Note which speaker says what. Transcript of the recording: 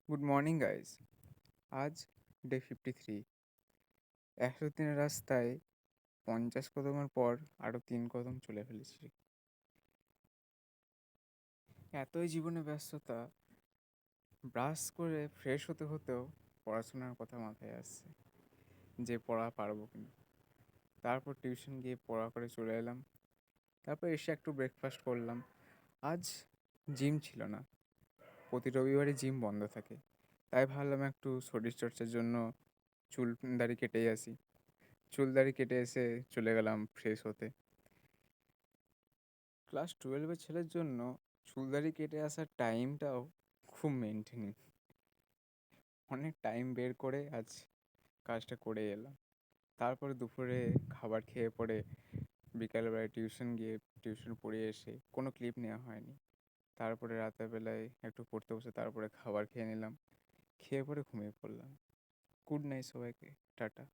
Speaker 1: Good morning guys. আজ day 53। 100 দিনের রাস্তায় 50 কদমের পর আরও 3 কদম চলে ফেলেছি। এতই জীবনে ব্যস্ততা, ব্রাশ করে ফ্রেশ হতে হতেও পড়াশোনার কথা মাথায় আসছে যে পড়া পারবো কিনা। তারপর টিউশন গিয়ে পড়া করে চলে এলাম। তারপর এসে একটু ব্রেকফাস্ট করলাম। আজ জিম ছিল না, প্রতি রবিবারই জিম বন্ধ থাকে, তাই ভাবলাম একটু শরীরচর্চার জন্য চুল দাড়ি কেটেই আসি। চুল দাড়ি কেটে এসে চলে গেলাম ফ্রেশ হতে। ক্লাস 12-এর ছেলের জন্য চুল দাড়ি কেটে আসার টাইমটাও খুব মেনটেনিং। অনেক টাইম বের করে আজ কাজটা করে এলাম। তারপরে দুপুরে খাবার খেয়ে পরে বিকালবেলায় টিউশন গিয়ে টিউশন পড়িয়ে এসে কোনো ক্লিপ নেওয়া হয়নি। তারপরে রাতের বেলায় একটু পড়তে বসে তারপরে খাবার খেয়ে নিলাম, খেয়ে পরে ঘুমিয়ে পড়লাম। গুড নাইট সবাইকে, টাটা।